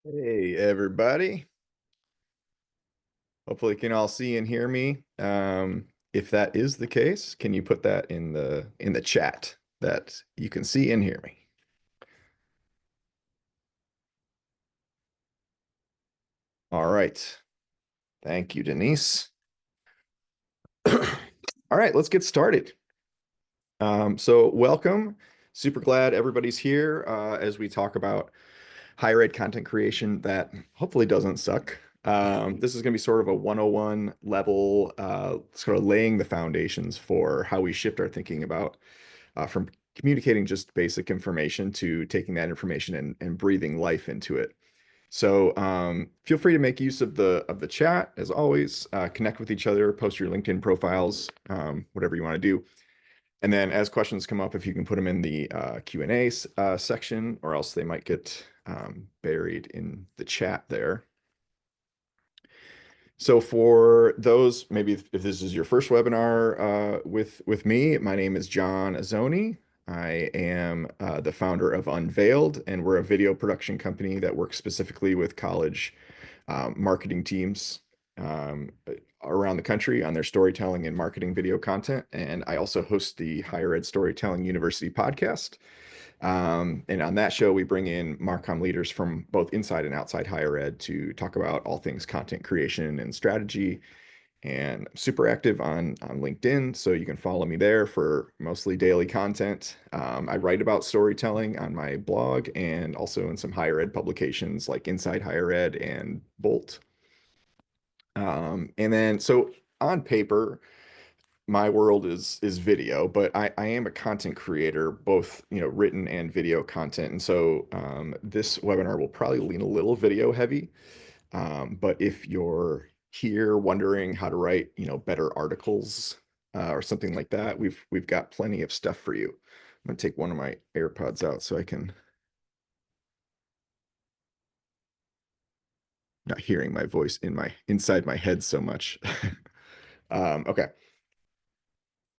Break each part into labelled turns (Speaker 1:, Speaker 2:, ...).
Speaker 1: Hey everybody. Hopefully you can all see and hear me. If that is the case, can you put that in the chat that you can see and hear me? All right. Thank you, Denise. All right, let's get started. So welcome. Super glad everybody's here as we talk about higher ed content creation that hopefully doesn't suck. This is going to be sort of a 101 level, sort of laying the foundations for how we shift our thinking about from communicating just basic information to taking that information and breathing life into it. So feel free to make use of the chat as always. Connect with each other, post your LinkedIn profiles, whatever you want to do. And then as questions come up, if you can put them in the Q&A section, or else they might get buried in the chat there. So for those, maybe if this is your first webinar with me, my name is John Azzoni. I am the founder of Unveiled, and we're a video production company that works specifically with college marketing teams around the country on their storytelling and marketing video content. And I also host the Higher Ed Storytelling University podcast. And on that show, we bring in Marcom leaders from both inside and outside higher ed to talk about all things content creation and strategy. And I'm super active on LinkedIn, so you can follow me there for mostly daily content. I write about storytelling on my blog and also in some higher ed publications like Inside Higher Ed and Bolt. And then so on paper, my world is video, but I am a content creator, both written and video content. And so this webinar will probably lean a little video heavy. But if you're here wondering how to write better articles or something like that, we've got plenty of stuff for you. I'm gonna take one of my AirPods out so I can not hearing my voice inside my head so much. Okay.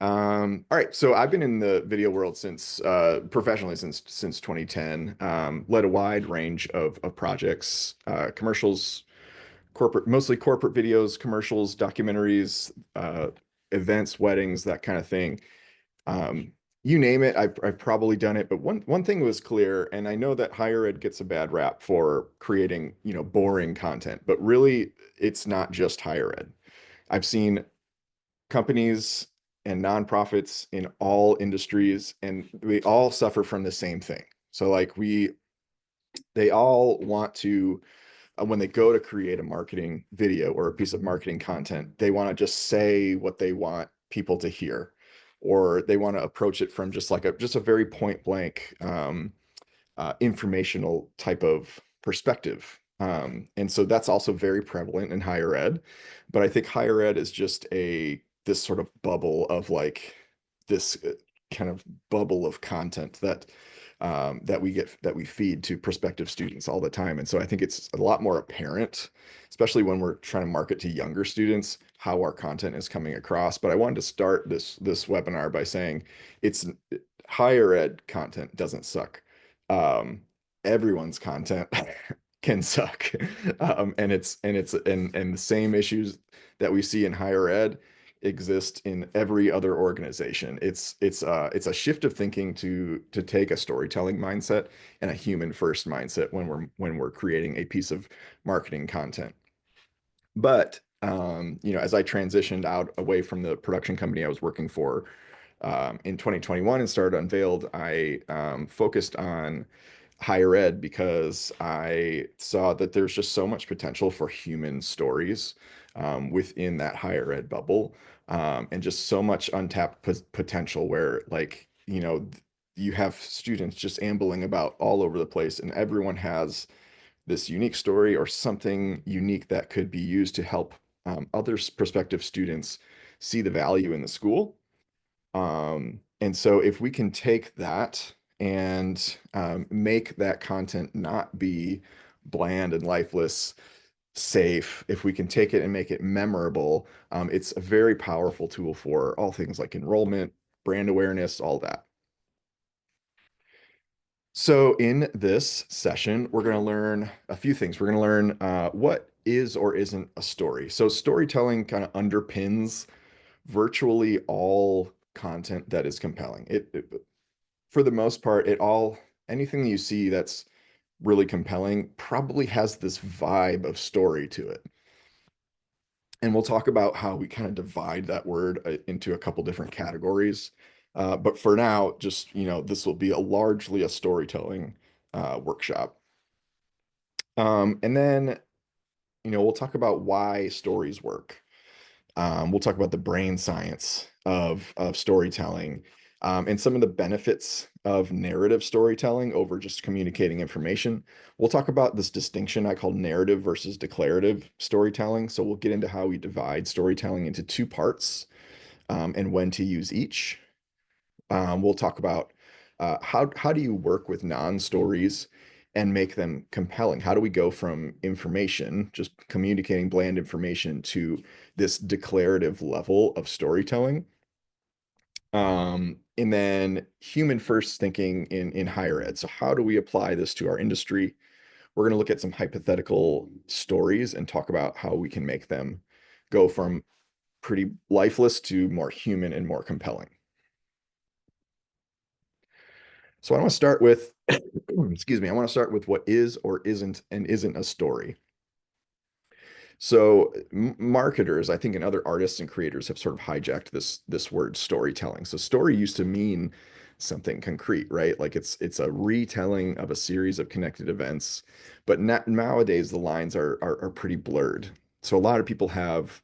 Speaker 1: All right, so I've been in the video world since professionally since 2010. Led a wide range of projects, commercials, mostly corporate videos, commercials, documentaries, events, weddings, that kind of thing. Um, you name it, I've probably done it. But one thing was clear, and I know that higher ed gets a bad rap for creating boring content, but really it's not just higher ed. I've seen companies and nonprofits in all industries, and we all suffer from the same thing. So like they all want to, when they go to create a marketing video or a piece of marketing content, they want to just say what they want people to hear, or they want to approach it from just a very point blank informational type of perspective. And so that's also very prevalent in higher ed. But I think higher ed is just this sort of bubble of like this kind of bubble of content that we feed to prospective students all the time. And so I think it's a lot more apparent, especially when we're trying to market to younger students, how our content is coming across. But I wanted to start this webinar by saying it's higher ed content doesn't suck. um, Everyone's content can suck. And the same issues that we see in higher ed exist in every other organization. It's a shift of thinking to take a storytelling mindset and a human first mindset when we're creating a piece of marketing content. But as I transitioned out away from the production company I was working for in 2021 and started Unveiled, I focused on higher ed because I saw that there's just so much potential for human stories within that higher ed bubble, and just so much untapped potential where, like, you have students just ambling about all over the place, and everyone has this unique story or something unique that could be used to help other prospective students see the value in the school. And so if we can take that and make that content not be bland and lifeless, safe, if we can take it and make it memorable, it's a very powerful tool for all things like enrollment, brand awareness, all that. So in this session, we're going to learn a few things. We're going to learn what is or isn't a story. So storytelling kind of underpins virtually all content that is compelling. For the most part, anything you see that's really compelling probably has this vibe of story to it. And we'll talk about how we kind of divide that word into a couple different categories. But for now, just, this will be largely a storytelling workshop. And then, we'll talk about why stories work. We'll talk about the brain science of storytelling, and some of the benefits of narrative storytelling over just communicating information. We'll talk about this distinction I call narrative versus declarative storytelling. So we'll get into how we divide storytelling into two parts, and when to use each. We'll talk about how do you work with non-stories and make them compelling? How do we go from information, just communicating bland information, to this declarative level of storytelling? And then human first thinking in higher ed. So how do we apply this to our industry? We're going to look at some hypothetical stories and talk about how we can make them go from pretty lifeless to more human and more compelling. So I want to start with, excuse me, I want to start with what is or isn't a story. So marketers, I think, and other artists and creators have sort of hijacked this word storytelling. So story used to mean something concrete, right? Like it's a retelling of a series of connected events, but nowadays the lines are pretty blurred. So a lot of people have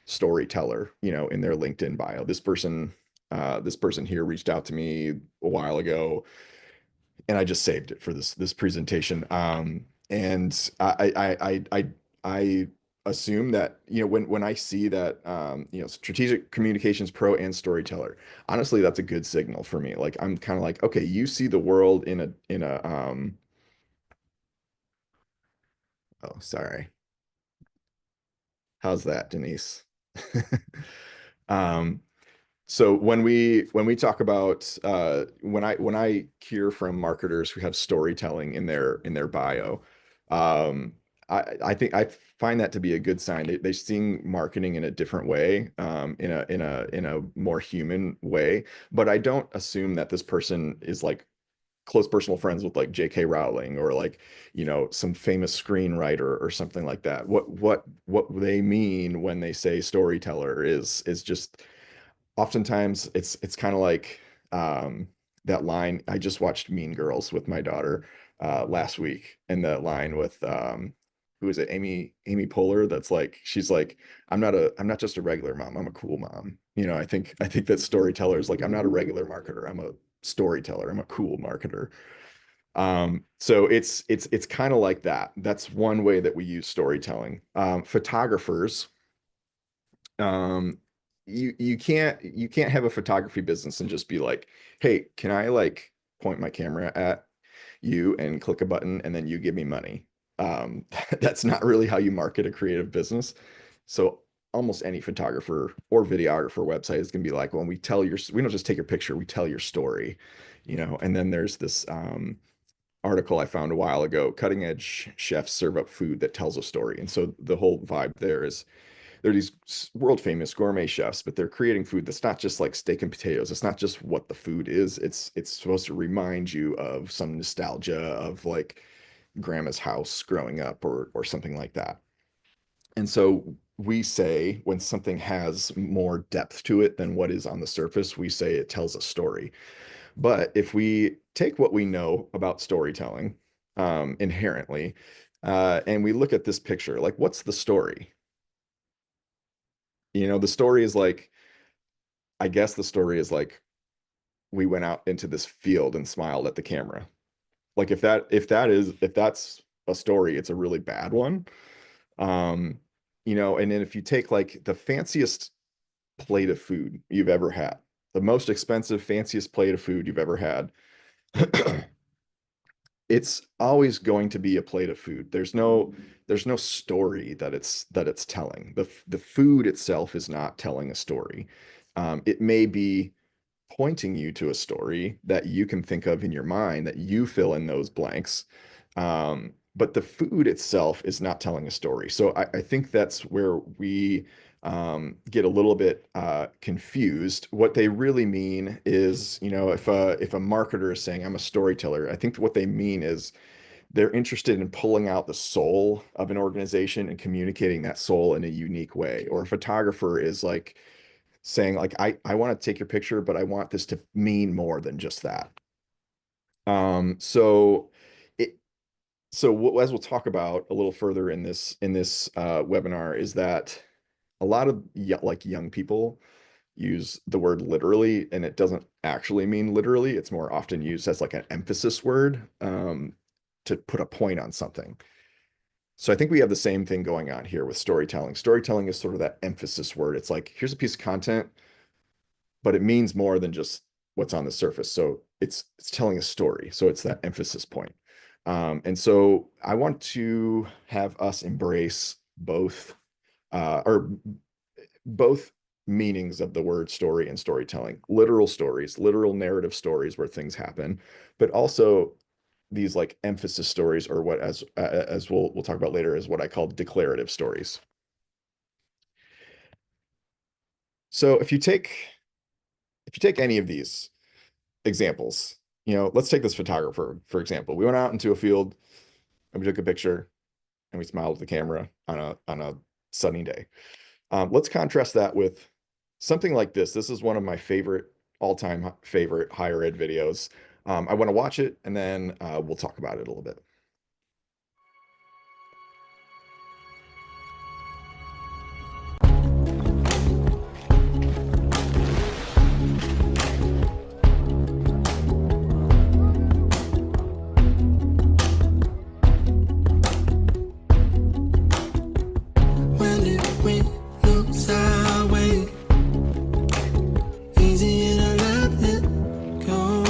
Speaker 1: storyteller, in their LinkedIn bio. This person here reached out to me a while ago, and I just saved it for this presentation. And I assume that, when I see that, strategic communications pro and storyteller, honestly, that's a good signal for me. Like I'm kind of like, okay, you see the world in a oh, sorry. How's that, Denise? Um, So when we talk about when I hear from marketers who have storytelling in their bio, um, I think I find that to be a good sign. They're seeing marketing in a different way, in a more human way. But I don't assume that this person is like close personal friends with like J.K. Rowling, or like, some famous screenwriter or something like that. What they mean when they say storyteller is just oftentimes it's kind of like, um, that line. I just watched Mean Girls with my daughter last week, and that line with, who is it? Amy Poehler. That's like, she's like, I'm not just a regular mom. I'm a cool mom. I think that storyteller is like, I'm not a regular marketer. I'm a storyteller. I'm a cool marketer. So it's kind of like that. That's one way that we use storytelling. Photographers, um you can't have a photography business and just be like, hey, can I like point my camera at you and click a button and then you give me money? That's not really how you market a creative business. So almost any photographer or videographer website is going to be like, when we don't just take your picture, we tell your story. And then there's this article I found a while ago: cutting edge chefs serve up food that tells a story. And so the whole vibe there is, they're these world famous gourmet chefs, but they're creating food that's not just like steak and potatoes. It's not just what the food is. It's supposed to remind you of some nostalgia of like grandma's house growing up, or something like that. And so we say, when something has more depth to it than what is on the surface, we say it tells a story. But if we take what we know about storytelling, inherently, and we look at this picture, like, what's the story? The story is like, I guess the story is like, we went out into this field and smiled at the camera. Like, if that's a story, it's a really bad one. Um, and then if you take like the fanciest plate of food you've ever had, the most expensive, fanciest plate of food you've ever had, it's always going to be a plate of food. There's no story that it's telling. The food itself is not telling a story. It may be pointing you to a story that you can think of in your mind that you fill in those blanks. But the food itself is not telling a story. So I think that's where we get a little bit confused. What they really mean is, if a marketer is saying I'm a storyteller, I think what they mean is they're interested in pulling out the soul of an organization and communicating that soul in a unique way. Or a photographer is like saying like I want to take your picture, but I want this to mean more than just that. So it as we'll talk about a little further in this webinar is that a lot of like young people use the word literally, and it doesn't actually mean literally. It's more often used as like an emphasis word to put a point on something. So I think we have the same thing going on here with storytelling. Storytelling is sort of that emphasis word. It's like, here's a piece of content, but it means more than just what's on the surface. So it's telling a story. So it's that emphasis point. And so I want to have us embrace or both meanings of the word story and storytelling. Literal stories, literal narrative stories where things happen, but also these like emphasis stories, or what, as we'll talk about later, is what I call declarative stories. So if you take any of these examples, let's take this photographer, for example. We went out into a field and we took a picture and we smiled at the camera on a sunny day. Let's contrast that with something like this. This is one of my all-time favorite higher ed videos. I want to watch it, and then we'll talk about it a little bit.
Speaker 2: When did we lose our way? Easy and I let it go.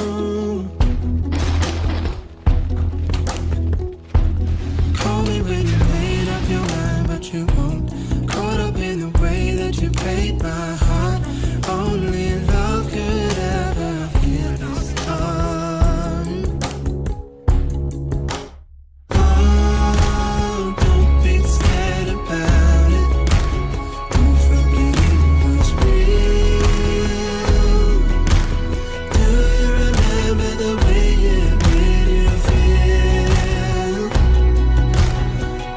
Speaker 2: Call me when you made up your mind, but you won't. Caught up in the way that you break my heart. Only love could ever heal this harm. Oh, don't be scared about it. Don't forget it was real. Do you remember the way it made you feel?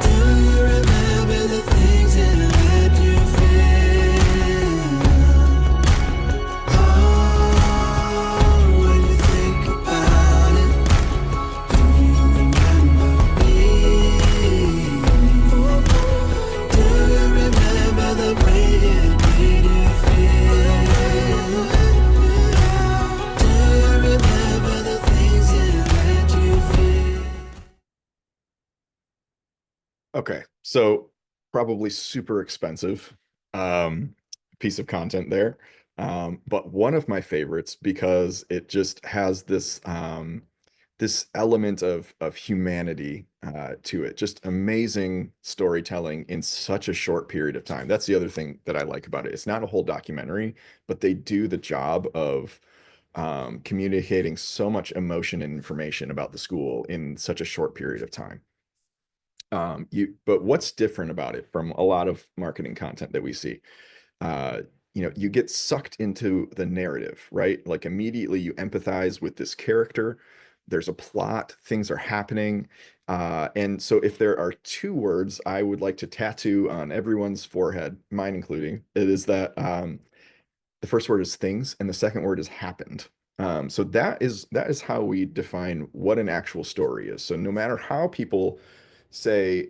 Speaker 2: Do you remember the things it let you feel? Oh, when you think about it, do you remember me? Do you remember the way it made you feel? Do you remember the things it let you feel?
Speaker 1: Okay, so probably super expensive piece of content there. But one of my favorites because it just has this element of humanity to it. Just amazing storytelling in such a short period of time. That's the other thing that I like about it. It's not a whole documentary, but they do the job of communicating so much emotion and information about the school in such a short period of time. But what's different about it from a lot of marketing content that we see? Uh, you get sucked into the narrative, right? Like immediately you empathize with this character. There's a plot, things are happening. And so if there are two words I would like to tattoo on everyone's forehead, mine including, it is that the first word is things and the second word is happened. So that is how we define what an actual story is. So no matter how people say,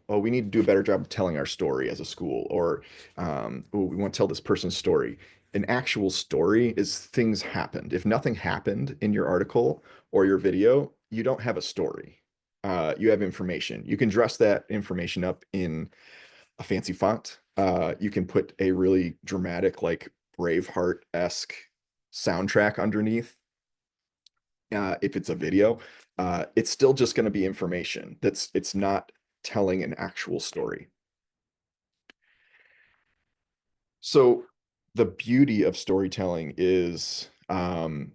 Speaker 1: oh, we need to do a better job of telling our story as a school, or oh, we want to tell this person's story. An actual story is things happened. If nothing happened in your article or your video, you don't have a story. You have information. You can dress that information up in a fancy font. You can put a really dramatic, like Braveheart-esque soundtrack underneath. If it's a video, it's still just going to be information. It's not telling an actual story. So the beauty of storytelling is um,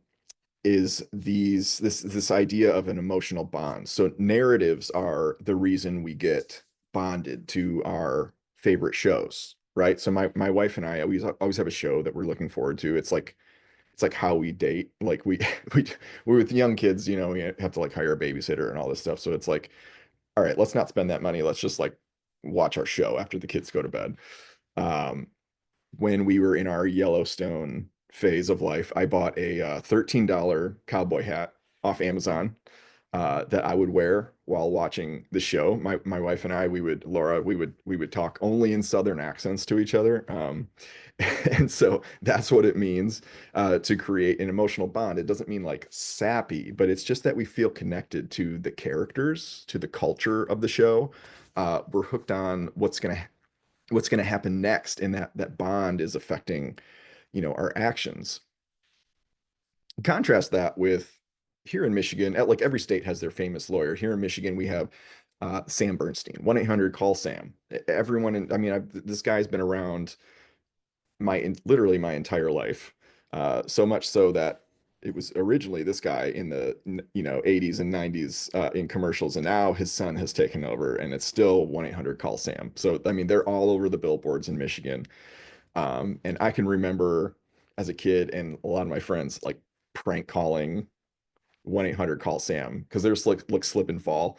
Speaker 1: is this idea of an emotional bond. So narratives are the reason we get bonded to our favorite shows, right? So my wife and I always have a show that we're looking forward to. It's like how we date. Like we we're with young kids, you know, we have to like hire a babysitter and all this stuff. So it's like, all right, let's not spend that money. Let's just like watch our show after the kids go to bed. Um, when we were in our Yellowstone phase of life, I bought a $13 cowboy hat off Amazon that I would wear while watching the show. My wife and I, Laura, we would talk only in Southern accents to each other. And so that's what it means to create an emotional bond. It doesn't mean like sappy, but it's just that we feel connected to the characters, to the culture of the show. We're hooked on what's going to happen next, and that bond is affecting, you know, our actions. Contrast that with here in Michigan, like every state has their famous lawyer. Here in Michigan, we have Sam Bernstein, 1-800-call Sam. Everyone I mean, this guy's been around literally my entire life. So much so that it was originally this guy in the, you know, 80s and 90s in commercials, and now his son has taken over, and it's still 1-800-call Sam. So I mean, they're all over the billboards in Michigan. And I can remember as a kid and a lot of my friends like prank calling 1-800-call Sam because there's like slip and fall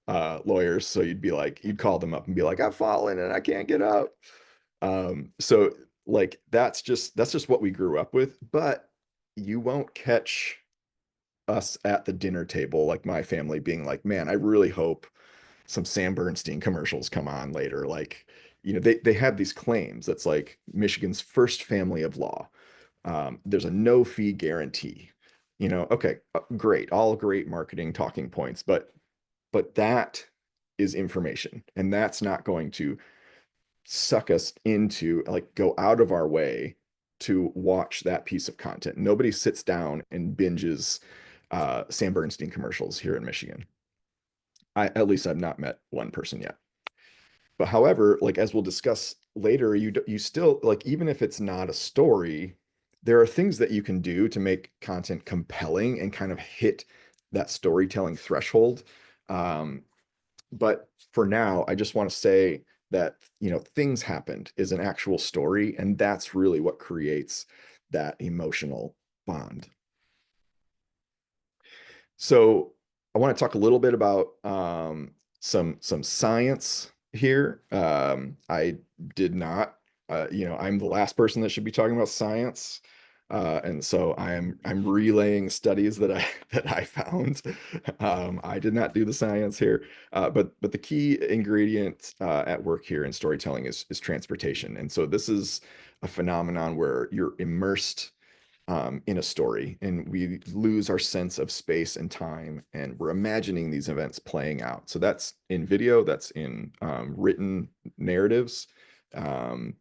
Speaker 1: lawyers. So you'd call them up and be like, I've fallen and I can't get up. So like that's just what we grew up with. But you won't catch us at the dinner table, like my family being like, man, I really hope some Sam Bernstein commercials come on later. Like, you know, they have these claims that's like Michigan's first family of law. There's a no fee guarantee. You know, okay, great, all great marketing talking points, but that is information, and that's not going to suck us into like go out of our way to watch that piece of content. Nobody sits down and binges Sam Bernstein commercials here in Michigan. At least I've not met one person yet. But however, like as we'll discuss later, you still like even if it's not a story, there are things that you can do to make content compelling and kind of hit that storytelling threshold. Um, but for now, I just want to say that, you know, things happened is an actual story, and that's really what creates that emotional bond. So I want to talk a little bit about some science here. I did not, you know, I'm the last person that should be talking about science, and so I'm relaying studies that I that I found. I did not do the science here, but the key ingredient at work here in storytelling is transportation, and so this is a phenomenon where you're immersed in a story, and we lose our sense of space and time, and we're imagining these events playing out. So that's in video, that's in written narratives, um,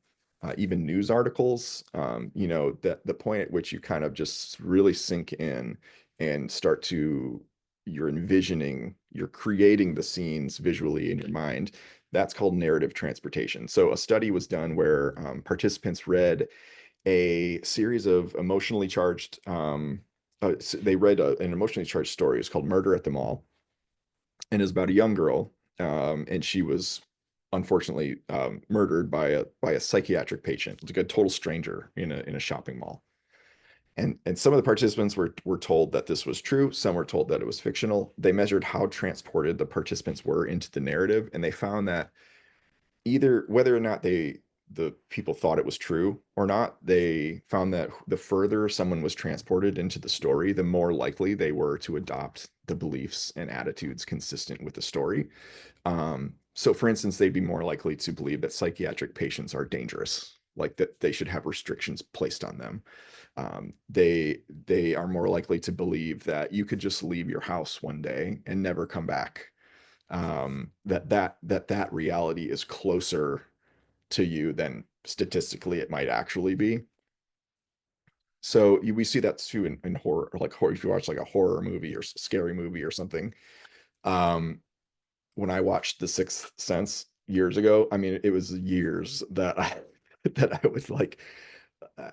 Speaker 1: even news articles. You know, that the point at which you kind of just really sink in and start to you're envisioning, you're creating the scenes visually in your mind. That's called narrative transportation. So a study was done where participants read a series of emotionally charged they read an emotionally charged story. It's called Murder at the Mall, and it's about a young girl, and she was unfortunately murdered by a psychiatric patient, like a total stranger in a shopping mall. And some of the participants were told that this was true, some were told that it was fictional. They measured how transported the participants were into the narrative, and they found that either whether or not the people thought it was true or not, they found that the further someone was transported into the story, the more likely they were to adopt the beliefs and attitudes consistent with the story. So for instance, they'd be more likely to believe that psychiatric patients are dangerous, like that they should have restrictions placed on them. They are more likely to believe that you could just leave your house one day and never come back. That reality is closer to you than statistically it might actually be. So we see that too in horror, like horror, if you watch like a horror movie or scary movie or something. Um, when I watched The Sixth Sense years ago, I mean, it was years that I that I was like,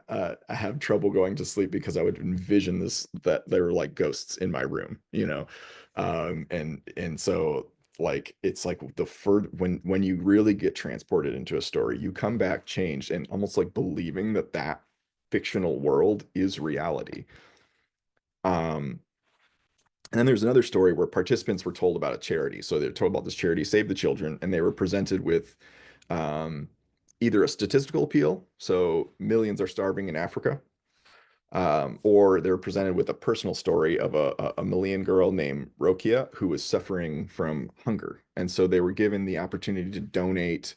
Speaker 1: I have trouble going to sleep because I would envision that there were like ghosts in my room, and so like it's like when you really get transported into a story, you come back changed and almost like believing that fictional world is reality. Um, and then there's another story where participants were told about a charity. So they're told about this charity, Save the Children, and they were presented with um, either a statistical appeal, so millions are starving in Africa, or they're presented with a personal story of a Malian girl named Rokia who was suffering from hunger. And so they were given the opportunity to donate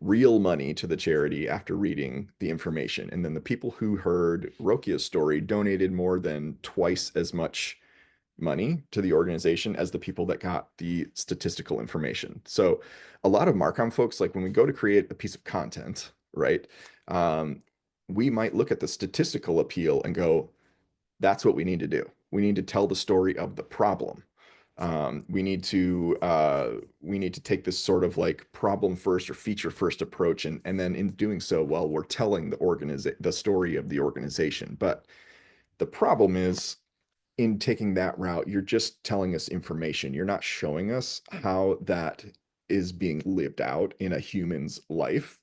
Speaker 1: real money to the charity after reading the information. And then the people who heard Rokia's story donated more than twice as much money to the organization as the people that got the statistical information. So a lot of Marcom folks, like when we go to create a piece of content, right? We might look at the statistical appeal and go, that's what we need to do. We need to tell the story of the problem. We need to take this sort of like problem first or feature first approach, and then in doing so, well, we're telling the story of the organization. But the problem is, in taking that route, you're just telling us information. You're not showing us how that is being lived out in a human's life.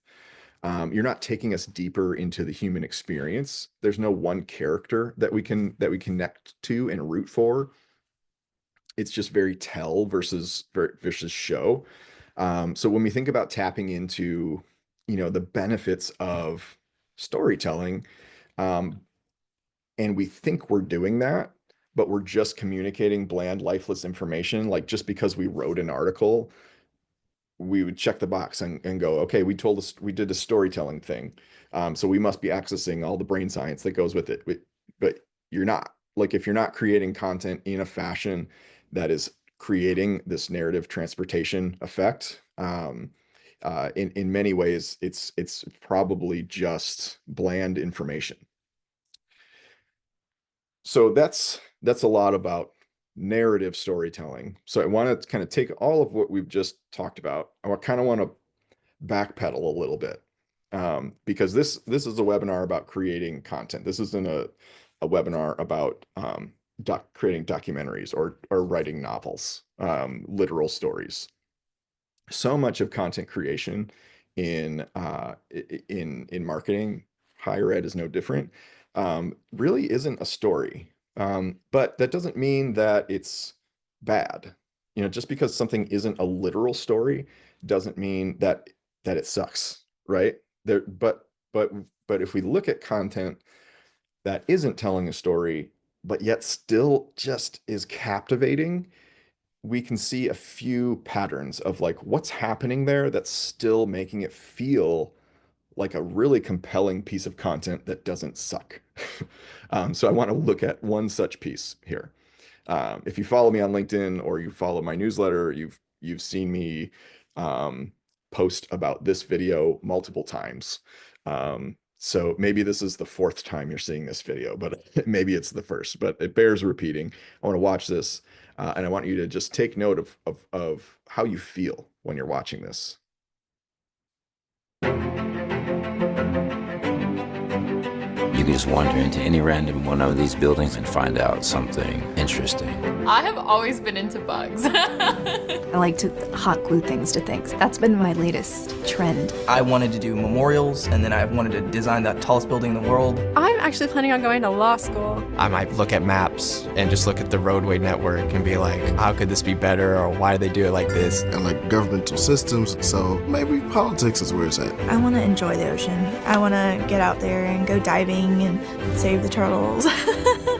Speaker 1: You're not taking us deeper into the human experience. There's no one character that we connect to and root for. It's just very tell versus show. So when we think about tapping into, the benefits of storytelling, and we think we're doing that, but we're just communicating bland, lifeless information. Like just because we wrote an article, we would check the box and go, okay, we did a storytelling thing. So we must be accessing all the brain science that goes with it. But you're not. Like if you're not creating content in a fashion that is creating this narrative transportation effect, in many ways, it's probably just bland information. So that's a lot about narrative storytelling. So I want to kind of take all of what we've just talked about. I kind of want to backpedal a little bit, because this is a webinar about creating content. This isn't a webinar about creating documentaries or writing novels, literal stories. So much of content creation in marketing, higher ed is no different, really isn't a story. But that doesn't mean that it's bad. Just because something isn't a literal story doesn't mean that it sucks, right? But if we look at content that isn't telling a story, but yet still just is captivating, we can see a few patterns of like what's happening there that's still making it feel like a really compelling piece of content that doesn't suck. So I want to look at one such piece here. If you follow me on LinkedIn or you follow my newsletter, you've seen me post about this video multiple times. So maybe this is the fourth time you're seeing this video, but maybe it's the first, but it bears repeating. I want to watch this, and I want you to just take note of how you feel when you're watching this.
Speaker 3: You can just wander into any random one of these buildings and find out something interesting.
Speaker 4: I have always been into bugs.
Speaker 5: I like to hot glue things to things. That's been my latest trend.
Speaker 6: I wanted to do memorials, and then I wanted to design that tallest building in the world.
Speaker 7: I'm actually planning on going to law school.
Speaker 8: I might look at maps and just look at the roadway network and be like, how could this be better, or why do they do it like this?
Speaker 9: I like governmental systems, so maybe politics is where it's at.
Speaker 10: I want to enjoy the ocean. I want to get out there and go diving and save the turtles.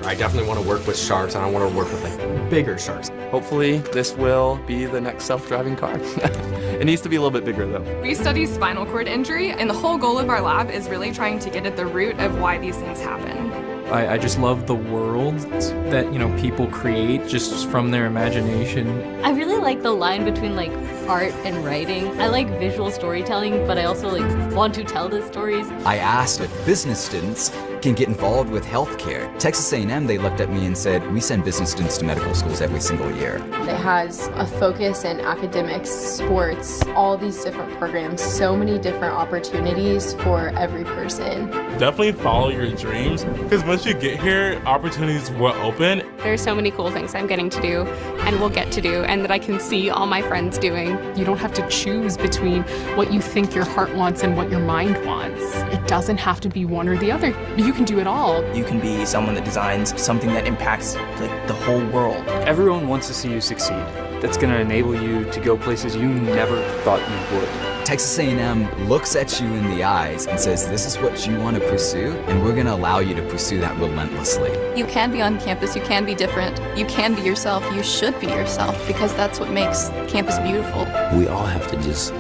Speaker 8: I definitely want to work with sharks, and I want to work with like bigger sharks.
Speaker 11: Hopefully this will be the next self-driving car. It needs to be a little bit bigger though.
Speaker 4: We study spinal cord injury, and the whole goal of our lab is really trying to get at the root of why these things happen.
Speaker 12: I just love the world that, people create just from their imagination.
Speaker 13: I really like the line between like art and writing. I like visual storytelling, but I also want to tell the stories.
Speaker 14: I asked if business students can get involved with healthcare. Texas A&M, they looked at me and said, we send business students to medical schools every single year.
Speaker 15: It has a focus in academics, sports, It's all these different programs, so many different opportunities for every person.
Speaker 16: Definitely follow your dreams, because once you get here, opportunities will open.
Speaker 4: There's so many cool things I'm getting to do and will get to do, and that I can see all my friends doing.
Speaker 17: You don't have to choose between what you think your heart wants and what your mind wants. It doesn't have to be one or the other. You can do it all.
Speaker 6: You can be someone that designs something that impacts like the whole world.
Speaker 18: Everyone wants to see you succeed. That's going to enable you to go places you never thought you would.
Speaker 14: Texas A&M looks at you in the eyes and says, this is what you want to pursue, and we're going to allow you to pursue that relentlessly.
Speaker 19: You can be on campus, you can be different, you can be yourself, you should be yourself, because that's what makes campus beautiful.
Speaker 3: We all have to just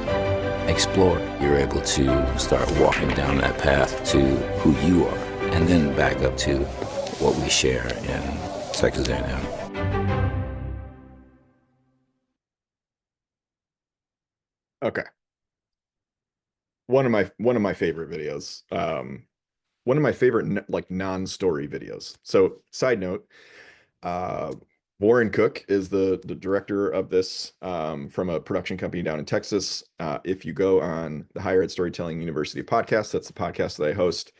Speaker 3: explore. You're able to start walking down that path to who you are, and then back up to what we share in Texas A&M.
Speaker 1: Okay. One of my favorite videos. One of my favorite like non-story videos. So side note, Warren Cook is the director of this from a production company down in Texas. If you go on the Higher Ed Storytelling University podcast, that's the podcast that I host.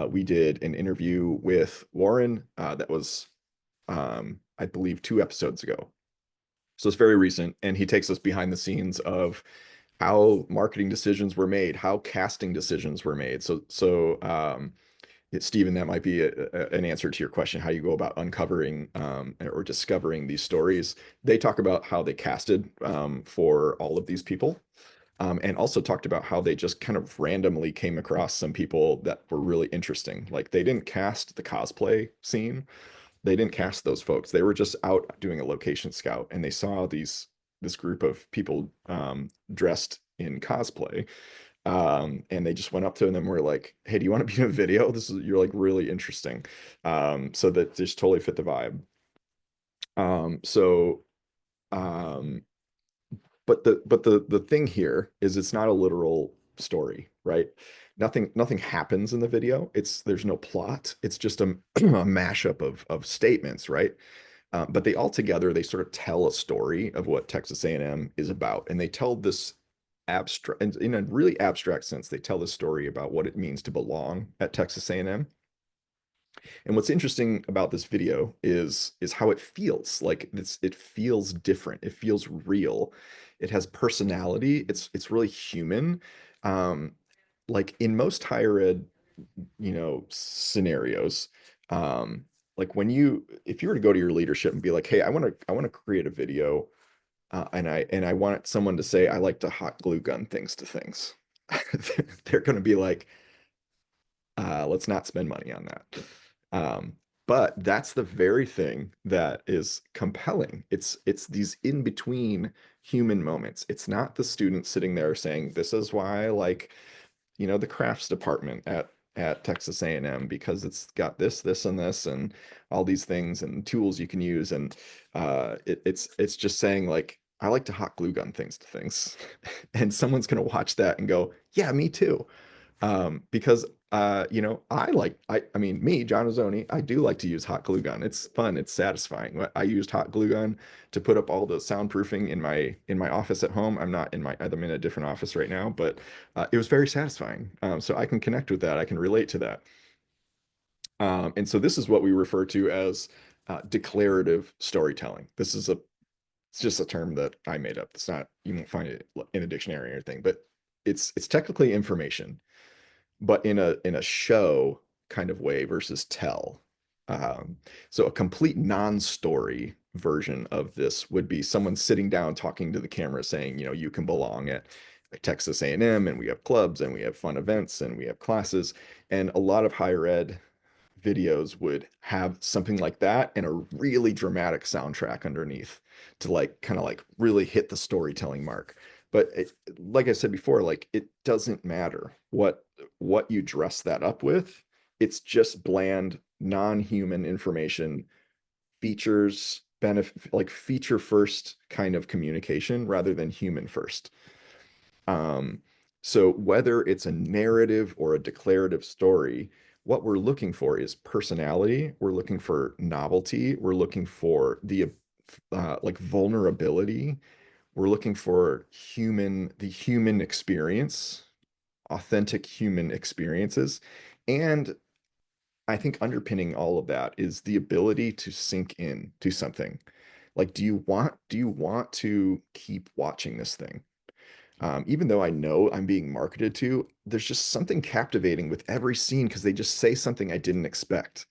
Speaker 1: We did an interview with Warren that was, I believe, 2 episodes ago. So it's very recent, and he takes us behind the scenes of how marketing decisions were made, how casting decisions were made. So Stephen, that might be an answer to your question, how you go about uncovering or discovering these stories. They talk about how they casted for all of these people, and also talked about how they just kind of randomly came across some people that were really interesting. Like, they didn't cast the cosplay scene. They didn't cast those folks. They were just out doing a location scout, and they saw this group of people dressed in cosplay. And they just went up to them and were like, hey, do you want to be in a video? You're like really interesting. So that just totally fit the vibe. But the thing here is it's not a literal story, right? Nothing happens in the video. There's no plot. It's just a mashup of statements, right? But they all together, they sort of tell a story of what Texas A&M is about. And they tell this abstract, in a really abstract sense, they tell the story about what it means to belong at Texas A&M. And what's interesting about this video is how it feels. Like, it feels different. It feels real. It has personality. It's really human. Like, in most higher ed, scenarios, like if you were to go to your leadership and be like, hey, I want to create a video, and I want someone to say, I like to hot glue gun things to things. They're going to be like, let's not spend money on that. But that's the very thing that is compelling. It's these in-between human moments. It's not the student sitting there saying, this is why I like, the crafts department at Texas A&M, because it's got this, and this, and all these things and tools you can use. And it's just saying, like, I like to hot glue gun things to things. And someone's going to watch that and go, yeah, me too. Because, I mean, me, John Ozzoni, I do like to use hot glue gun. It's fun. It's satisfying. I used hot glue gun to put up all the soundproofing in my office at home. I'm in a different office right now, but it was very satisfying. So I can connect with that. I can relate to that. And so this is what we refer to as declarative storytelling. It's just a term that I made up. It's not, you won't find it in a dictionary or anything, but it's technically information, but in a show kind of way versus tell. So a complete non-story version of this would be someone sitting down talking to the camera saying, you can belong at Texas A&M, and we have clubs, and we have fun events, and we have classes. And a lot of higher ed videos would have something like that and a really dramatic soundtrack underneath to kind of really hit the storytelling mark. But like I said before, like, it doesn't matter what you dress that up with. It's just bland, non-human information, features, benefit, like feature first kind of communication rather than human first. So whether it's a narrative or a declarative story, what we're looking for is personality. We're looking for novelty. We're looking for the vulnerability. We're looking for the human experience, authentic human experiences. And I think underpinning all of that is the ability to sink in to something. Like, do you want to keep watching this thing? Even though I know I'm being marketed to, there's just something captivating with every scene because they just say something I didn't expect.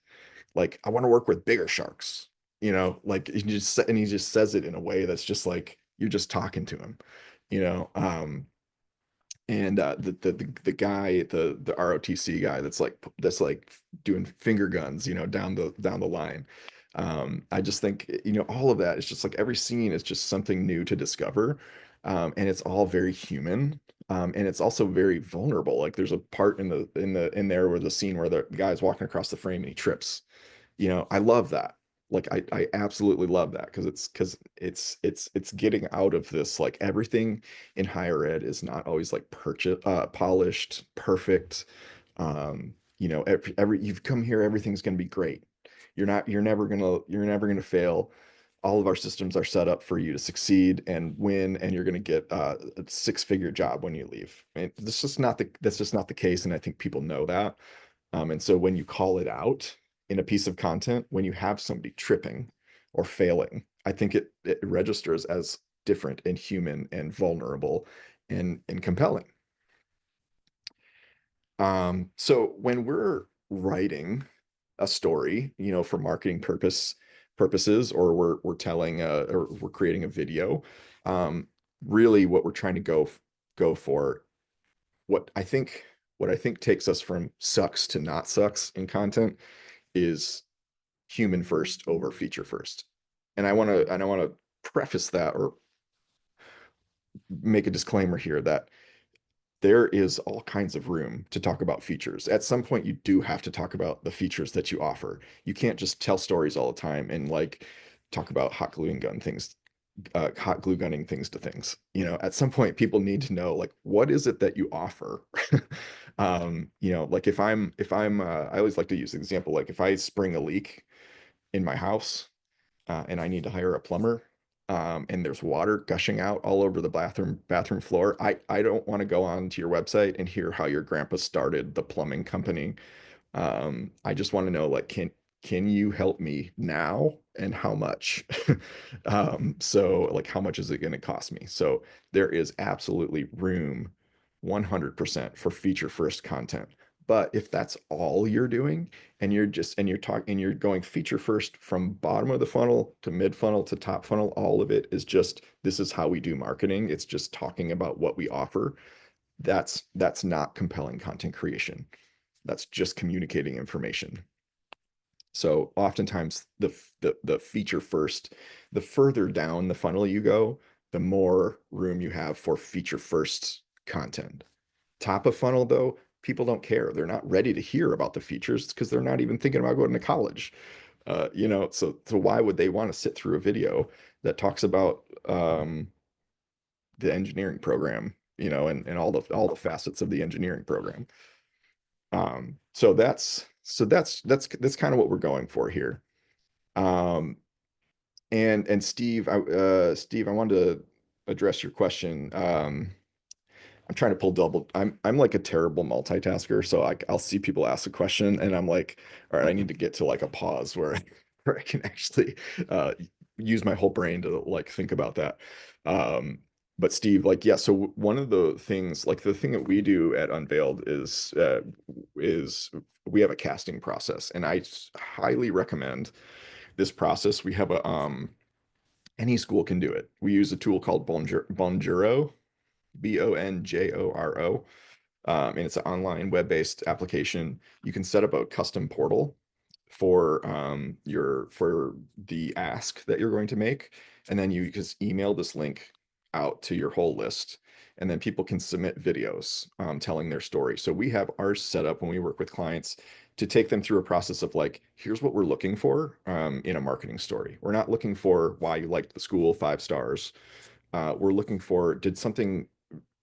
Speaker 1: Like, I want to work with bigger sharks, like and he just says it in a way that's just like you're just talking to him, you know. And the guy, the ROTC guy that's like doing finger guns, down the line. I just think, all of that is just like every scene is just something new to discover. And it's all very human. And it's also very vulnerable. Like there's a part in there where the scene where the guy's walking across the frame and he trips. I love that. Like I absolutely love that because it's getting out of this, like everything in higher ed is not always like polished, perfect. Every you've come here, everything's going to be great. You're never gonna fail. All of our systems are set up for you to succeed and win, and you're going to get a six-figure job when you leave. That's just not the case, and I think people know that. And so when you call it out in a piece of content, when you have somebody tripping or failing, I think it registers as different and human and vulnerable and compelling. So when we're writing a story, for marketing purposes, or we're telling or we're creating a video, really what we're trying to go for, what I think takes us from sucks to not sucks in content is human first over feature first. And I want to preface that, or make a disclaimer here, that there is all kinds of room to talk about features. At some point, you do have to talk about the features that you offer. You can't just tell stories all the time and like talk about hot glue gunning things to things. At some point, people need to know, like, what is it that you offer? Like if I'm I always like to use the example, like if I spring a leak in my house, and I need to hire a plumber, and there's water gushing out all over the bathroom floor, I don't want to go on to your website and hear how your grandpa started the plumbing company. I just want to know, like, can you help me now, and how much? So like, how much is it going to cost me? So there is absolutely room 100% for feature first content. But if that's all you're doing, and you're going feature first from bottom of the funnel to mid funnel to top funnel, all of it is just, this is how we do marketing. It's just talking about what we offer. That's not compelling content creation. That's just communicating information. So oftentimes the feature first, the further down the funnel you go, the more room you have for feature first content. Top of funnel though, people don't care. They're not ready to hear about the features because they're not even thinking about going to college. So why would they want to sit through a video that talks about the engineering program, and all the facets of the engineering program? So that's kind of what we're going for here. And Steve, I wanted to address your question. I'm trying to pull double. I'm like a terrible multitasker, so I'll see people ask a question, and I'm like, all right, I need to get to like a pause where I can actually use my whole brain to like think about that. But Steve, like, yeah. So one of the things, like the thing that we do at Unveiled is we have a casting process, and I highly recommend this process. We have any school can do it. We use a tool called Bonjoro, Bonjoro, and it's an online web-based application. You can set up a custom portal for the ask that you're going to make, and then you just email this link out to your whole list, and then people can submit videos telling their story. So we have ours set up when we work with clients to take them through a process of like, here's what we're looking for in a marketing story. We're not looking for why you liked the school 5 stars. We're looking for, did something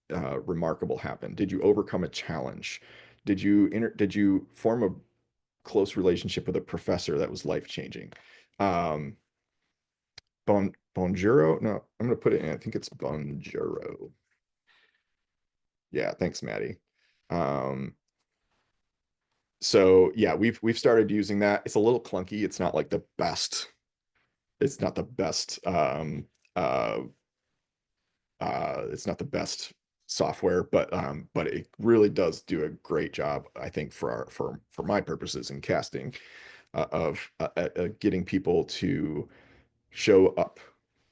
Speaker 1: remarkable happen? Did you overcome a challenge? Did you form a close relationship with a professor that was life-changing? Bonjoro. No, I'm gonna put it in. I think it's Bonjoro. Yeah, thanks, Maddie. So yeah, we've started using that. It's a little clunky. It's not like the best. It's not the best. It's not the best software, but it really does do a great job, I think, for my purposes in casting, of getting people to show up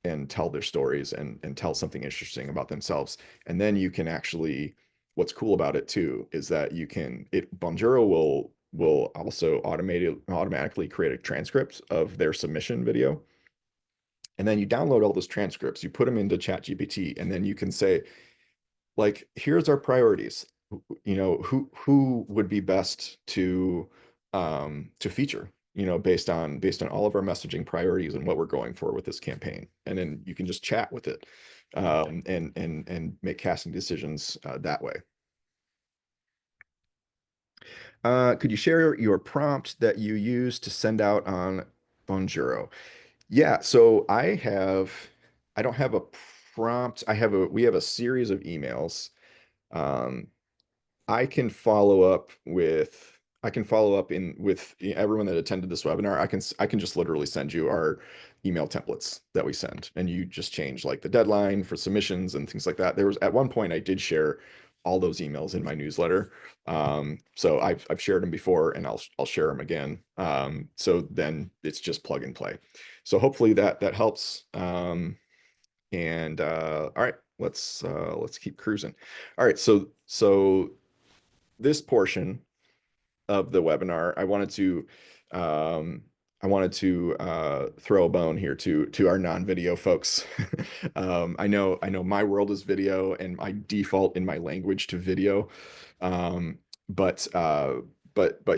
Speaker 1: and tell their stories and tell something interesting about themselves. And then you can actually, what's cool about it too is that Bonjoro will also automatically create a transcript of their submission video. And then you download all those transcripts, you put them into ChatGPT, and then you can say, like, here's our priorities. Who would be best to feature, based on all of our messaging priorities and what we're going for with this campaign. And then you can just chat with it, and make casting decisions that way. Could you share your prompt that you use to send out on Bonjoro? Yeah, so I don't have a prompt. We have a series of emails. I can follow up with everyone that attended this webinar. I can just literally send you our email templates that we send, and you just change like the deadline for submissions and things like that. There was at one point I did share all those emails in my newsletter. So I've shared them before, and I'll share them again. So then it's just plug and play. So hopefully that helps. All right, let's keep cruising. All right, so this portion of the webinar, I wanted to throw a bone here to our non-video folks. I know my world is video, and I default in my language to video, but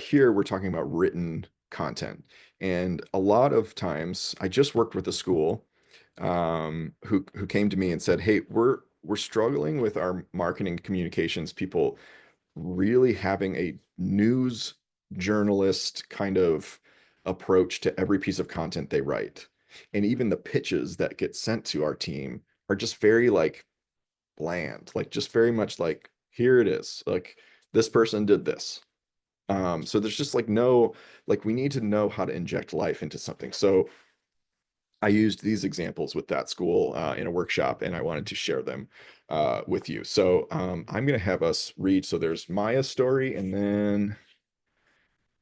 Speaker 1: here we're talking about written content. And a lot of times, I just worked with a school who came to me and said, "Hey, we're struggling with our marketing communications people really having a news journalist kind of approach to every piece of content they write. And even the pitches that get sent to our team are just very like bland, like just very much like, here it is, like this person did this." So there's just like we need to know how to inject life into something. So I used these examples with that school in a workshop, and I wanted to share them with you. So I'm going to have us read. So there's Maya's story, and then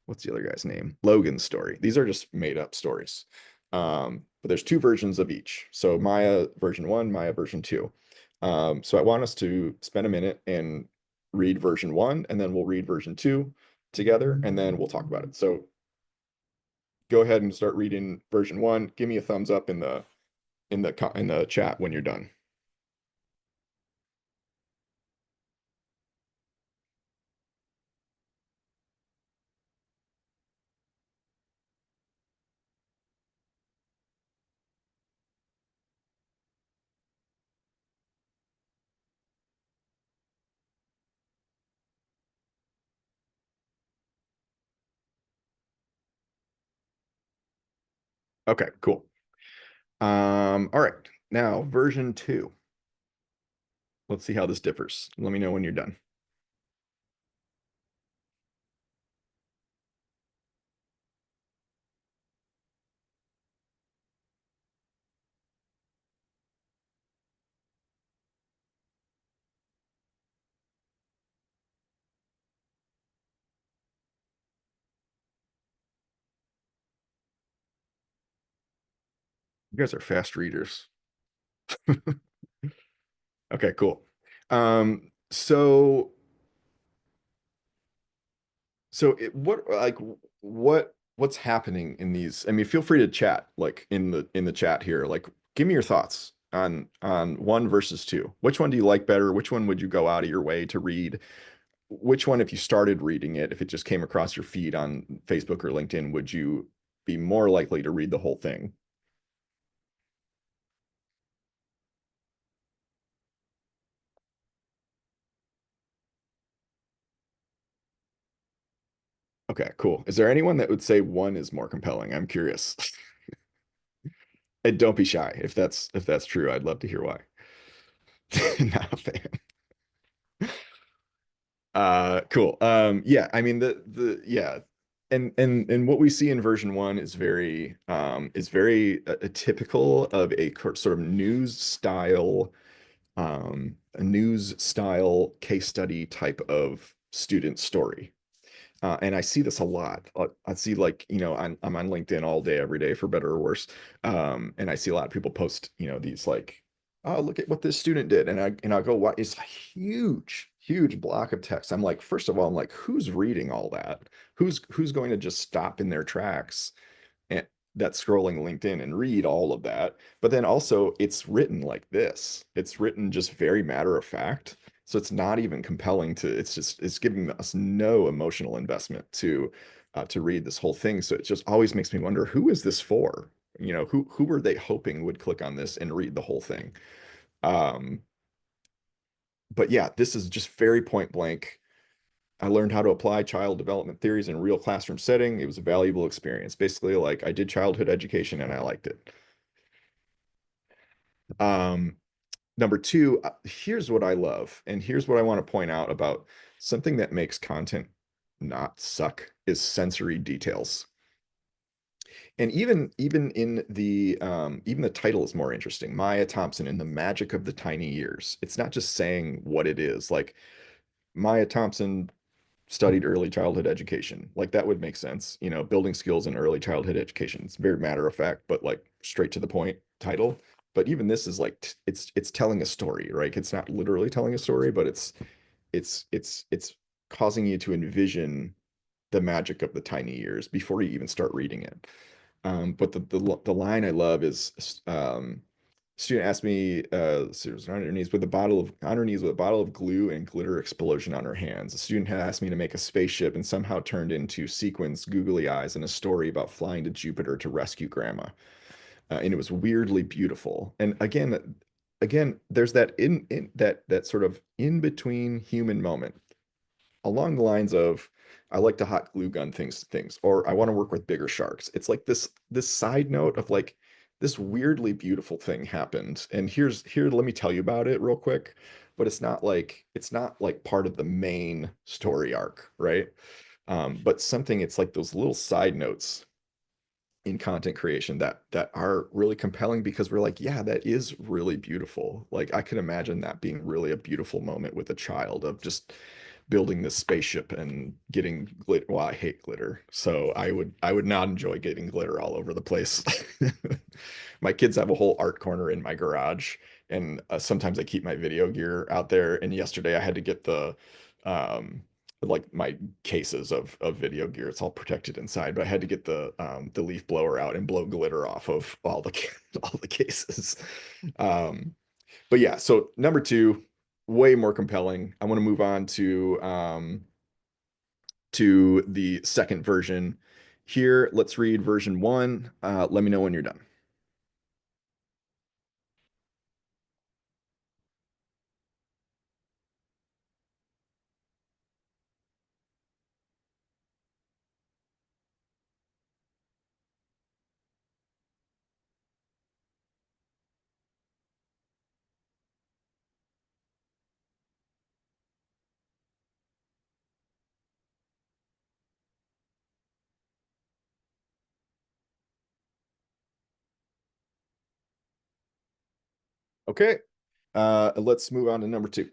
Speaker 1: what's the other guy's name? Logan's story. These are just made up stories. But there's two versions of each. So Maya version 1, Maya version 2. So I want us to spend a minute and read version 1, and then we'll read version 2 together, and then we'll talk about it. So go ahead and start reading version 1. Give me a thumbs up in the chat when you're done. Okay, cool. All right, now version 2. Let's see how this differs. Let me know when you're done. You guys are fast readers. Okay, cool. So what's happening in these? I mean, feel free to chat like in the chat here. Like, give me your thoughts on 1 versus 2. Which one do you like better? Which one would you go out of your way to read? Which one, if you started reading it, if it just came across your feed on Facebook or LinkedIn, would you be more likely to read the whole thing? Okay, cool. Is there anyone that would say 1 is more compelling? I'm curious. And don't be shy if that's true. I'd love to hear why. Not a fan. Cool. Yeah, I mean the yeah. And what we see in version 1 is very typical of a sort of a news style case study type of student story. And I see this a lot. I see, like, you know, I'm on LinkedIn all day, every day, for better or worse. And I see a lot of people post, you know, these like, oh, look at what this student did. And I go, what is a huge block of text. I'm like, first of all, I'm like, who's reading all that? Who's going to just stop in their tracks and that's scrolling LinkedIn and read all of that? But then also it's written like this. It's written just very matter of fact. So it's not even compelling it's giving us no emotional investment to read this whole thing. So it just always makes me wonder, who is this for? You know, who were they hoping would click on this and read the whole thing? But yeah, this is just very point blank. I learned how to apply child development theories in a real classroom setting. It was a valuable experience. Basically, like, I did childhood education and I liked it. Number 2, here's what I love, and here's what I want to point out about something that makes content not suck, is sensory details. And even in even the title is more interesting. Maya Thompson and the Magic of the Tiny Years. It's not just saying what it is. Like, Maya Thompson studied early childhood education. Like, that would make sense, you know, building skills in early childhood education. It's very matter of fact, but like straight to the point title. But even this is like, it's telling a story, right? It's not literally telling a story, but it's causing you to envision the magic of the tiny years before you even start reading it. But the line I love is, student asked me, she was on her knees with a bottle of glue and glitter explosion on her hands. A student had asked me to make a spaceship and somehow turned into sequins, googly eyes, and a story about flying to Jupiter to rescue grandma. And it was weirdly beautiful. And again, there's that that sort of in between human moment, along the lines of, I like to hot glue gun things, or I want to work with bigger sharks. It's like this side note of like, this weirdly beautiful thing happened, and here, let me tell you about it real quick. But it's not like part of the main story arc, right? But something, it's like those little side notes in content creation that are really compelling, because we're like, yeah, that is really beautiful. Like, I can imagine that being really a beautiful moment with a child, of just building this spaceship and getting glitter. Well, I hate glitter, so I would not enjoy getting glitter all over the place. My kids have a whole art corner in my garage, and sometimes I keep my video gear out there. And yesterday I had to get the like my cases of video gear. It's all protected inside, but I had to get the leaf blower out and blow glitter off of all the all the cases. But yeah, so number 2, way more compelling. I want to move on to the second version here. Let's read version 1. Let me know when you're done. Okay, let's move on to number 2.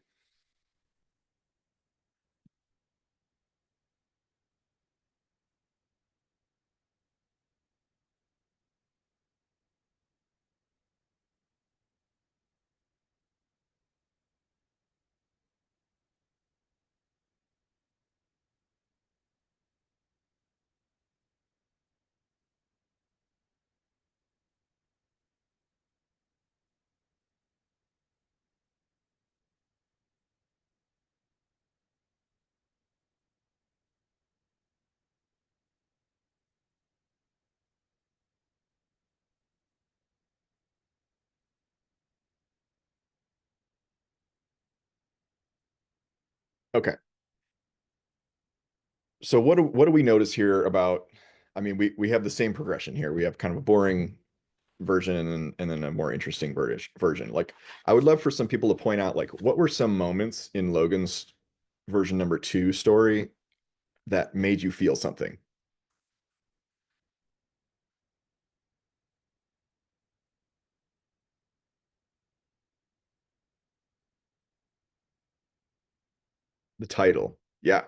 Speaker 1: Okay. So what do we notice here about, I mean, we have the same progression here. We have kind of a boring version and then a more interesting version. Like, I would love for some people to point out, like, what were some moments in Logan's version number 2 story that made you feel something? The title. Yeah.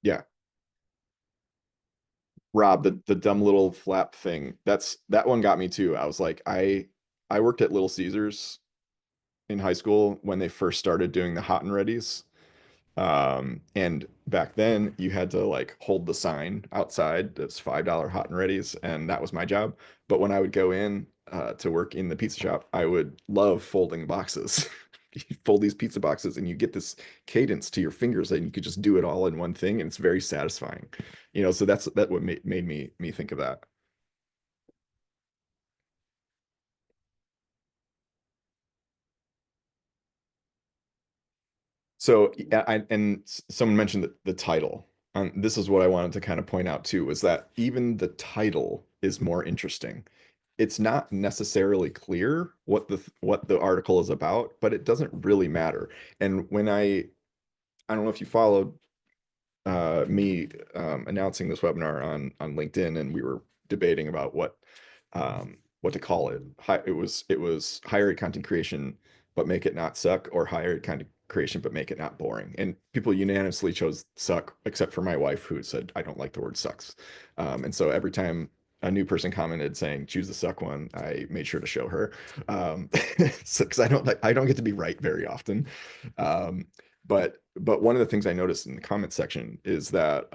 Speaker 1: Yeah. Rob, the dumb little flap thing. That one got me too. I was like, I worked at Little Caesars in high school when they first started doing the hot and readies. And back then you had to like hold the sign outside that's $5 hot and readies, and that was my job. But when I would go in to work in the pizza shop, I would love folding boxes. You fold these pizza boxes and you get this cadence to your fingers and you could just do it all in one thing, and it's very satisfying. So that what made me think of that. So someone mentioned the title. This is what I wanted to kind of point out too, was that even the title is more interesting. It's not necessarily clear what the article is about, but it doesn't really matter. And when I don't know if you followed me announcing this webinar on LinkedIn, and we were debating about what to call it. It was higher ed content creation, but make it not suck, or higher ed content creation, but make it not boring. And people unanimously chose suck, except for my wife, who said, I don't like the word sucks. And so every time a new person commented saying, choose the suck one, I made sure to show her. So, because I don't get to be right very often. But one of the things I noticed in the comment section is that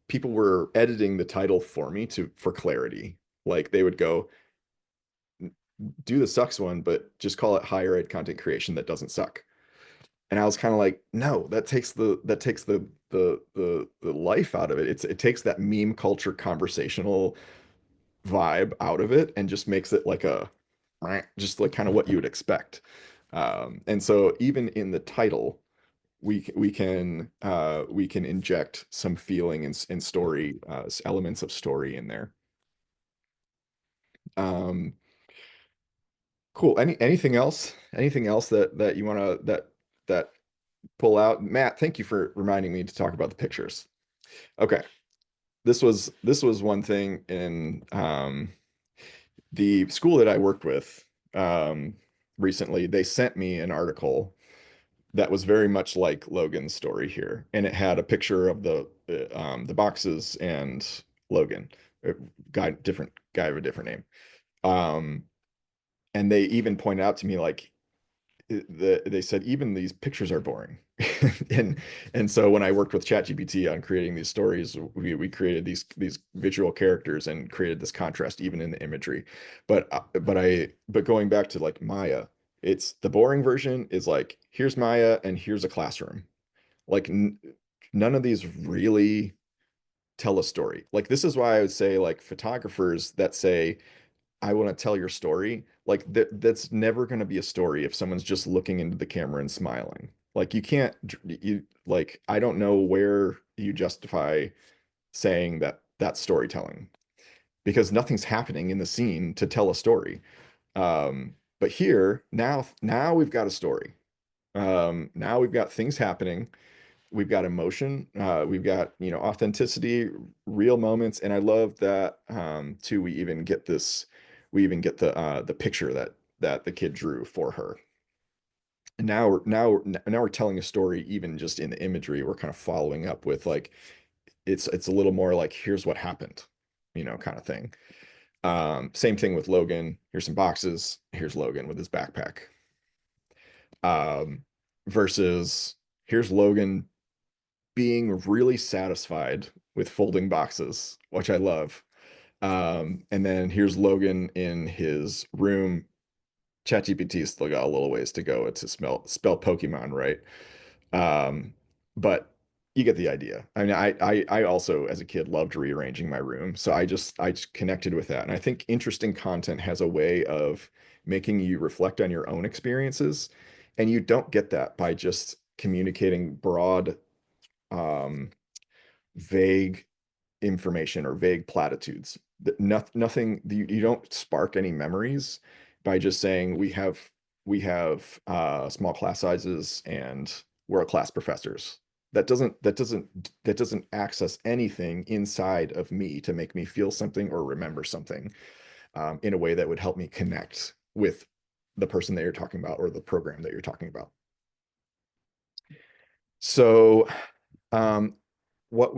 Speaker 1: people were editing the title for me for clarity. Like, they would go, do the sucks one, but just call it higher ed content creation that doesn't suck. And I was kind of like, no, that takes the life out of it. It takes that meme culture conversational vibe out of it and just makes it like just like kind of what you would expect. And so even in the title, we can inject some feeling and story, elements of story in there. Cool. Anything else? Anything else that you want to that pull out? Matt, thank you for reminding me to talk about the pictures. Okay. This was one thing in the school that I worked with recently. They sent me an article that was very much like Logan's story here, and it had a picture of the boxes and Logan, different guy with a different name. And they even pointed out to me, like, they said even these pictures are boring. and so when I worked with ChatGPT on creating these stories, we created these visual characters and created this contrast even in the imagery. But going back to like Maya, it's the boring version is like, here's Maya and here's a classroom. Like none of these really tell a story. Like, this is why I would say, like, photographers that say, I want to tell your story, like that's never going to be a story if someone's just looking into the camera and smiling. Like, like, I don't know where you justify saying that that's storytelling, because nothing's happening in the scene to tell a story. But here, now we've got a story. Now we've got things happening. We've got emotion. We've got, authenticity, real moments. And I love that, too, we even get the picture that the kid drew for her. And now we're telling a story, even just in the imagery. We're kind of following up with, like, it's a little more like, here's what happened, kind of thing. Same thing with Logan. Here's some boxes. Here's Logan with his backpack. Versus here's Logan being really satisfied with folding boxes, which I love. And then here's Logan in his room. ChatGPT still got a little ways to go to spell Pokemon right. But you get the idea. I mean, I also, as a kid, loved rearranging my room. So I just connected with that. And I think interesting content has a way of making you reflect on your own experiences And you don't get that by just communicating broad, vague information or vague platitudes. Nothing, you don't spark any memories by just saying we have small class sizes and world-class professors. That doesn't access anything inside of me to make me feel something or remember something in a way that would help me connect with the person that you're talking about or the program that you're talking about. So what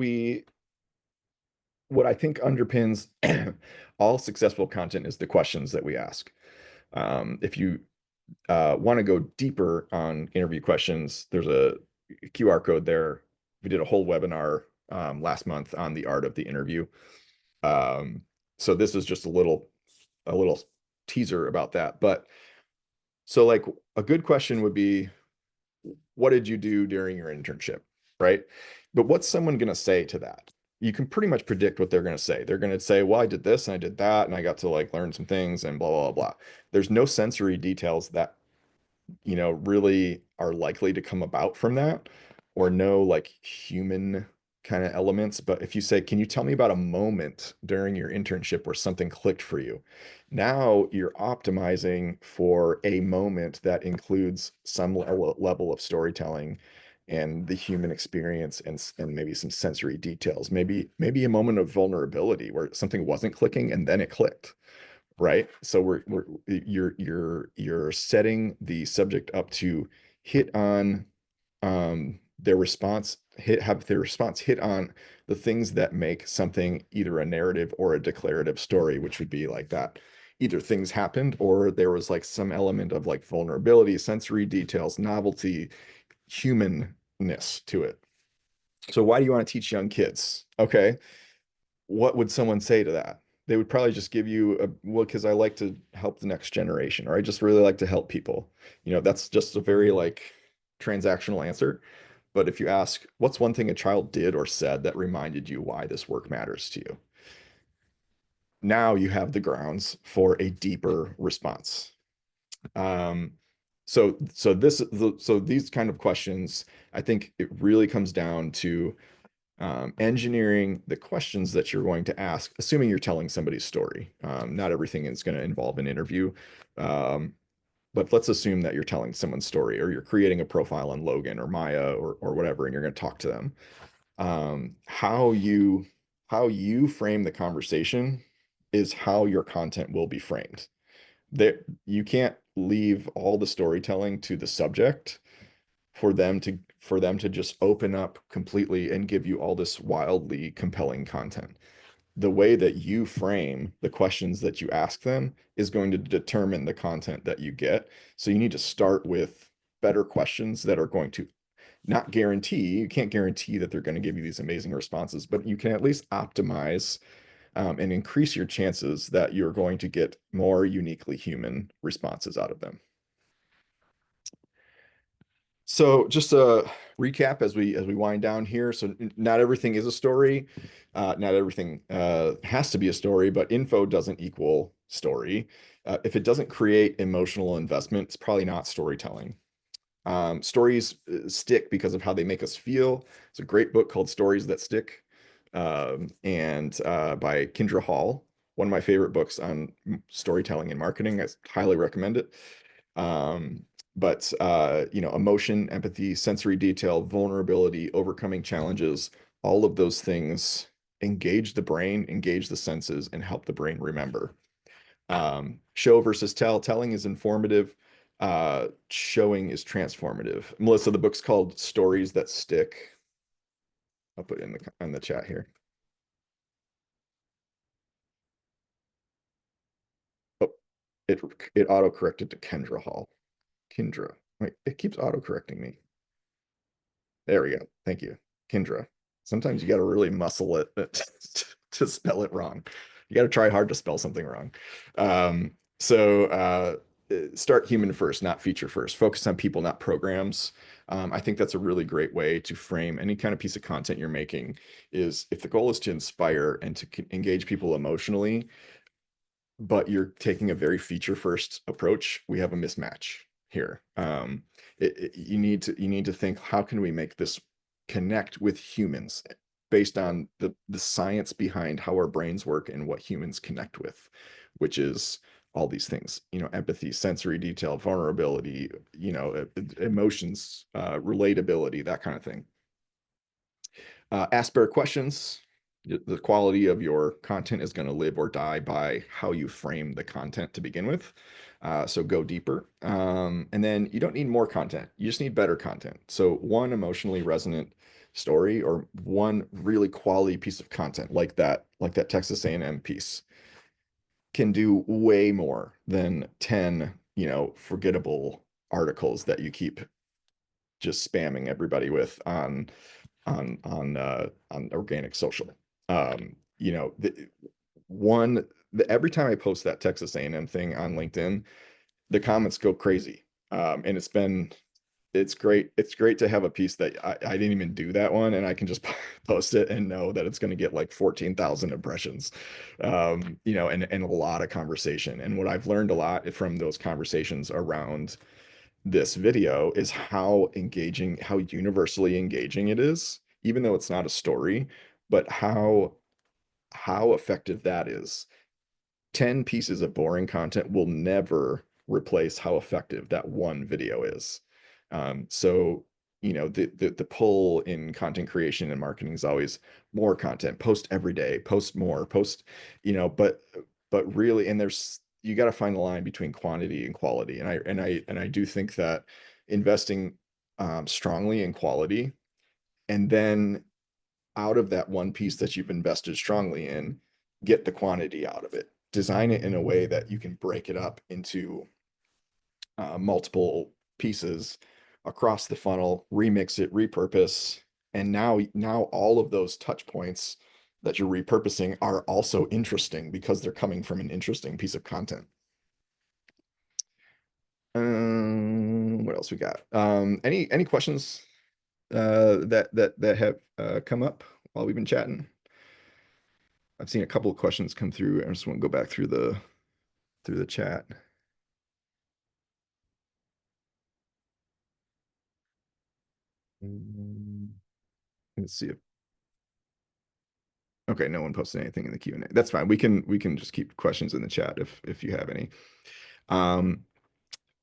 Speaker 1: I think underpins all successful content is the questions that we ask. If you want to go deeper on interview questions, there's a QR code there. We did a whole webinar last month on the art of the interview. So this is just a little teaser about that. But so like a good question would be, what did you do during your internship, right? But what's someone going to say to that? You can pretty much predict what they're going to say. They're going to say, well, I did this and I did that, and I got to like learn some things and blah, blah, blah. There's no sensory details that, you know, really are likely to come about from that, or no like human kind of elements. But if you say, can you tell me about a moment during your internship where something clicked for you? Now you're optimizing for a moment that includes some level of storytelling and the human experience and maybe some sensory details, maybe a moment of vulnerability where something wasn't clicking and then it clicked, right? So you're setting the subject up to hit on their response, have their response hit on the things that make something either a narrative or a declarative story, which would be like that. Either things happened or there was like some element of like vulnerability, sensory details, novelty, humanness to it. So why do you want to teach young kids? Okay. What would someone say to that? They would probably just give you well, because I like to help the next generation, or I just really like to help people. You know, that's just a very like transactional answer. But if you ask, what's one thing a child did or said that reminded you why this work matters to you? Now you have the grounds for a deeper response. So these kind of questions, I think it really comes down to engineering the questions that you're going to ask, assuming you're telling somebody's story. Not everything is going to involve an interview, but let's assume that you're telling someone's story, or you're creating a profile on Logan or Maya or whatever, and you're going to talk to them. How you frame the conversation is how your content will be framed. You can't leave all the storytelling to the subject for them to just open up completely and give you all this wildly compelling content. The way that you frame the questions that you ask them is going to determine the content that you get. So you need to start with better questions that are going to not guarantee, you can't guarantee that they're going to give you these amazing responses, but you can at least optimize and increase your chances that you're going to get more uniquely human responses out of them. So just a recap as we wind down here. So not everything is a story. Not everything has to be a story, but info doesn't equal story. If it doesn't create emotional investment, it's probably not storytelling. Stories stick because of how they make us feel. It's a great book called Stories That Stick, by Kindra Hall, one of my favorite books on storytelling and marketing. I highly recommend it. But you know, emotion, empathy, sensory detail, vulnerability, overcoming challenges, all of those things engage the brain, engage the senses, and help the brain remember. Show versus tell. Telling is informative. Showing is transformative. Melissa, the book's called Stories That Stick. I'll put it in the chat here. Oh, it auto-corrected to Kendra Hall. Kindra. Wait, it keeps auto-correcting me. There we go. Thank you. Kindra. Sometimes you got to really muscle it to spell it wrong. You got to try hard to spell something wrong. Start human first, not feature first. Focus on people, not programs. I think that's a really great way to frame any kind of piece of content you're making. Is if the goal is to inspire and to engage people emotionally, but you're taking a very feature first approach, we have a mismatch. here. You need to think, how can we make this connect with humans based on the science behind how our brains work and what humans connect with, which is all these things, empathy, sensory detail, vulnerability, emotions, relatability, that kind of thing. Ask better questions. The quality of your content is going to live or die by how you frame the content to begin with. So go deeper. And then you don't need more content. You just need better content. So one emotionally resonant story or one really quality piece of content like that Texas A&M piece can do way more than 10, forgettable articles that you keep just spamming everybody with on organic social. Every time I post that Texas A&M thing on LinkedIn, the comments go crazy. And it's great to have a piece that I didn't even do that one, and I can just post it and know that it's going to get like 14,000 impressions, and a lot of conversation. And what I've learned a lot from those conversations around this video is how universally engaging it is, even though it's not a story, but how effective that is. 10 pieces of boring content will never replace how effective that one video is. So the pull in content creation and marketing is always more content, post every day, post more, but really, and you got to find the line between quantity and quality. And I do think that investing strongly in quality, and then out of that one piece that you've invested strongly in, get the quantity out of it. Design it in a way that you can break it up into multiple pieces across the funnel, remix it, repurpose. And now all of those touch points that you're repurposing are also interesting because they're coming from an interesting piece of content. What else we got? Any questions that have come up while we've been chatting? I've seen a couple of questions come through. I just want to go back through the chat. Let's see if okay, no one posted anything in the Q&A. That's fine. We can just keep questions in the chat if you have any.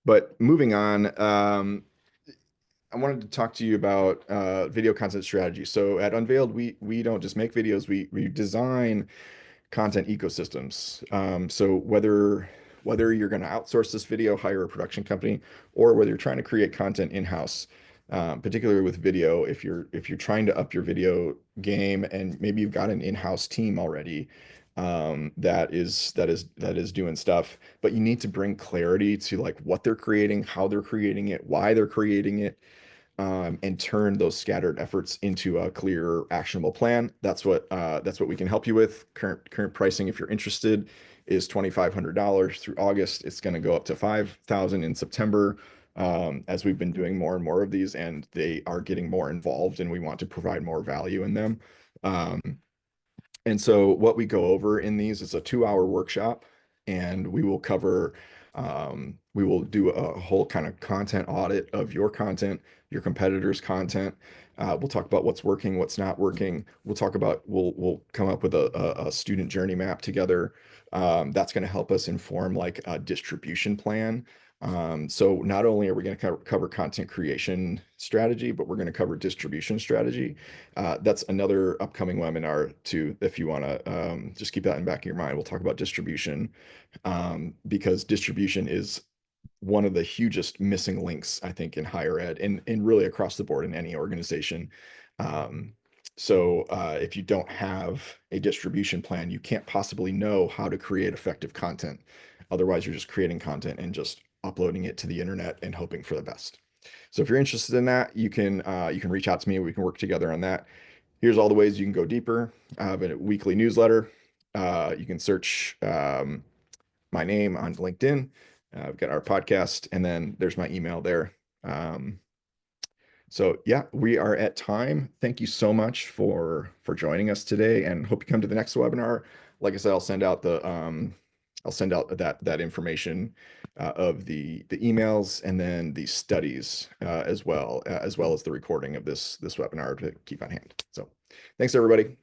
Speaker 1: But moving on, I wanted to talk to you about video content strategy. So at Unveiled, we don't just make videos, we design content ecosystems. So whether you're going to outsource this video, hire a production company, or whether you're trying to create content in-house, particularly with video, if you're trying to up your video game and maybe you've got an in-house team already that is doing stuff, but you need to bring clarity to like what they're creating, how they're creating it, why they're creating it, and turn those scattered efforts into a clear, actionable plan. That's what we can help you with. Current pricing, if you're interested, is $2,500 through August. It's going to go up to $5,000 in September, as we've been doing more and more of these, and they are getting more involved, and we want to provide more value in them. And so what we go over in these is a 2-hour workshop, and we will cover we will do a whole kind of content audit of your content, your competitors' content. We'll talk about what's working, what's not working. We'll come up with a student journey map together. That's going to help us inform like a distribution plan. So not only are we going to cover content creation strategy, but we're going to cover distribution strategy. That's another upcoming webinar too, if you want to just keep that in the back of your mind. We'll talk about distribution, because distribution is one of the hugest missing links, I think, in higher ed and really across the board in any organization. So if you don't have a distribution plan, you can't possibly know how to create effective content. Otherwise, you're just creating content and just uploading it to the internet and hoping for the best. So if you're interested in that, you can reach out to me. We can work together on that. Here's all the ways you can go deeper. I have a weekly newsletter. You can search my name on LinkedIn. I've got our podcast, and then there's my email there. So yeah, we are at time. Thank you so much for joining us today, and hope you come to the next webinar. Like I said, I'll send out that information of the emails, and then the studies as well as the recording of this webinar to keep on hand. So thanks, everybody.